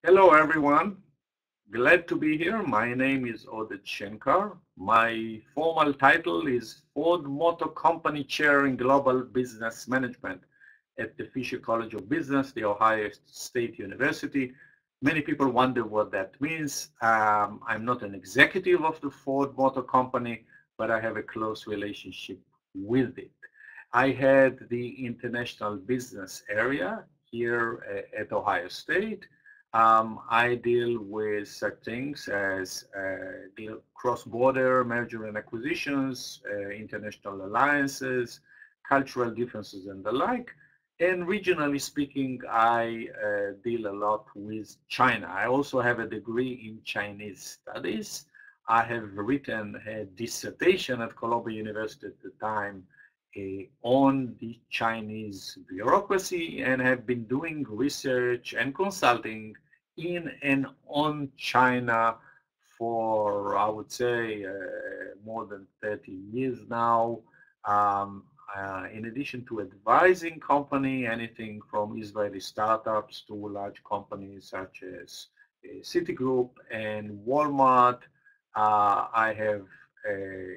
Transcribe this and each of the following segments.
Hello, everyone. Glad to be here. My name is Oded Shenkar. My formal title is Ford Motor Company Chair in Global Business Management at the Fisher College of Business, the Ohio State University. Many people wonder what that means. I'm not an executive of the Ford Motor Company, but I have a close relationship with it. I had the international business area here at Ohio State. I deal with such things as cross-border merger and acquisitions, international alliances, cultural differences, and the like. And regionally speaking, I deal a lot with China. I also have a degree in Chinese studies. I have written a dissertation at Columbia University at the time on the Chinese bureaucracy and have been doing research and consulting in and on China for, I would say, more than 30 years now. In addition to advising company, anything from Israeli startups to large companies such as Citigroup and Walmart, I have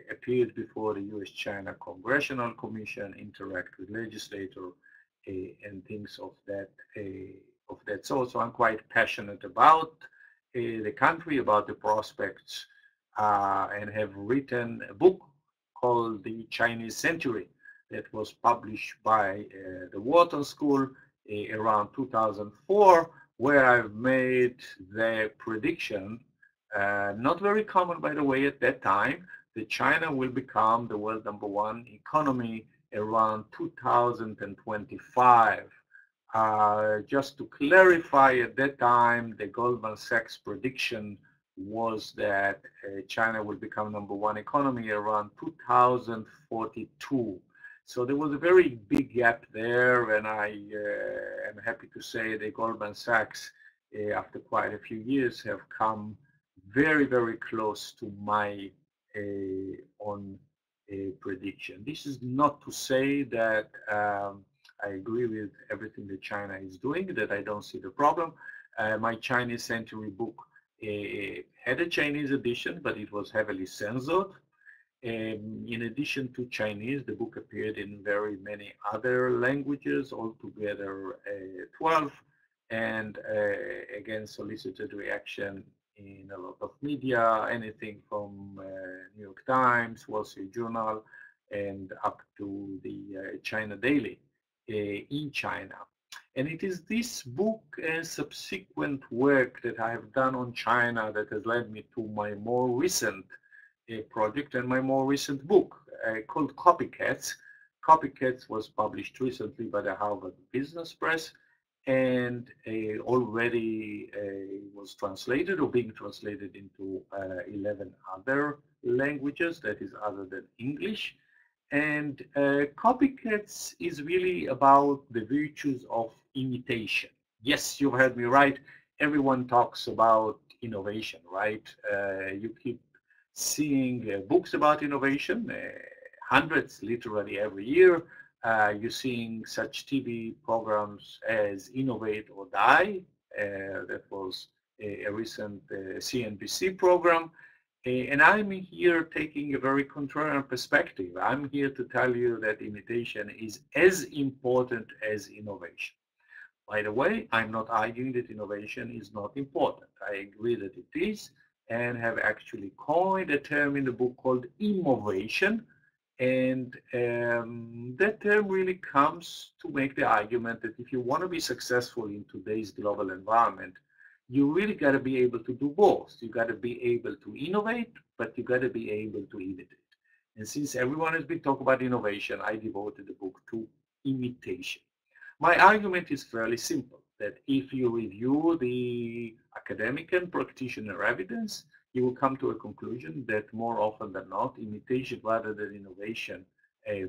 appeared before the U.S.-China Congressional Commission, interact with legislators, and things of that sort. So I'm quite passionate about the country, about the prospects, and have written a book called The Chinese Century that was published by the Wharton School around 2004, where I've made the prediction, not very common by the way at that time, that China will become the world #1 economy around 2025. Just to clarify, at that time, the Goldman Sachs prediction was that China will become #1 economy around 2042. So there was a very big gap there, and I am happy to say that Goldman Sachs, after quite a few years, have come very, very close to my own prediction. This is not to say that I agree with everything that China is doing, that I don't see the problem. My Chinese Century book had a Chinese edition, but it was heavily censored. In addition to Chinese, the book appeared in very many other languages, altogether 12, and again solicited reaction in a lot of media, anything from New York Times, Wall Street Journal, and up to the China Daily in China. And it is this book and subsequent work that I have done on China that has led me to my more recent project and my more recent book called Copycats. Copycats was published recently by the Harvard Business Press and already was translated or being translated into 11 other languages, that is other than English. And Copycats is really about the virtues of imitation. Yes, you heard me right. Everyone talks about innovation, right? You keep seeing books about innovation, hundreds literally every year. You're seeing such TV programs as Innovate or Die. That was a recent CNBC program. And I'm here taking a very contrarian perspective. I'm here to tell you that imitation is as important as innovation. By the way, I'm not arguing that innovation is not important. I agree that it is, and have actually coined a term in the book called immovation. And that term really comes to make the argument that if you want to be successful in today's global environment, you really got to be able to do both. You got to be able to innovate, but you got to be able to imitate. And since everyone has been talking about innovation, I devoted the book to imitation. My argument is fairly simple, that if you review the academic and practitioner evidence, you will come to a conclusion that more often than not, imitation rather than innovation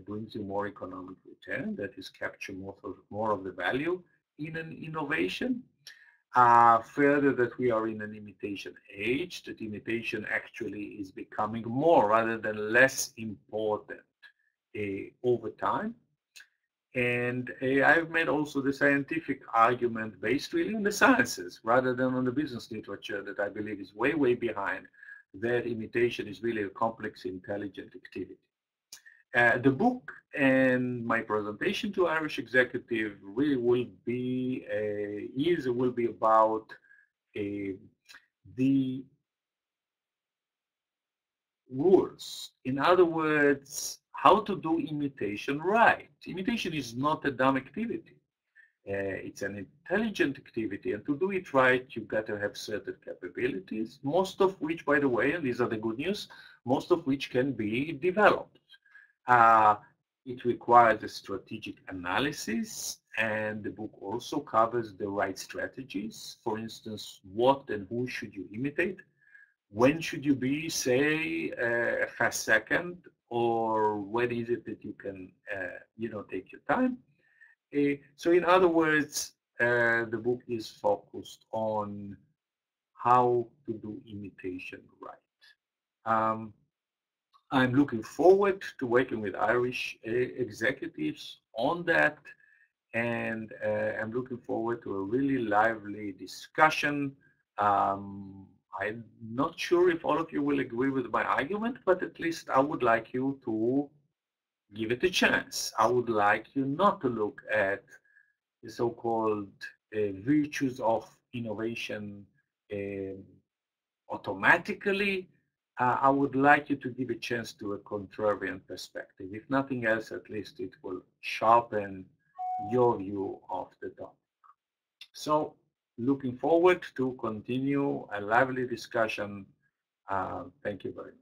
brings you more economic return, that is capture more of the value in an innovation. Further, that we are in an imitation age, that imitation actually is becoming more rather than less important over time. And I've made also the scientific argument based really on the sciences rather than on the business literature that I believe is way, way behind, that imitation is really a complex, intelligent activity. The book and my presentation to Irish executive really will be about the rules. In other words, how to do imitation right. Imitation is not a dumb activity. It's an intelligent activity, and to do it right, you've got to have certain capabilities, most of which, by the way, and these are the good news, most of which can be developed. Uh, it requires a strategic analysis, and the book also covers the right strategies. For instance, what and who should you imitate? When should you be, say, a fast second, or when is it that you can, take your time? So in other words, the book is focused on how to do imitation right. Um, I'm looking forward to working with Irish executives on that, and I'm looking forward to a really lively discussion. I'm not sure if all of you will agree with my argument, but at least I would like you to give it a chance. I would like you not to look at the so-called virtues of innovation um, automatically. I would like you to give a chance to a contrarian perspective. If nothing else, at least it will sharpen your view of the topic. So, looking forward to continue a lively discussion. Thank you very much.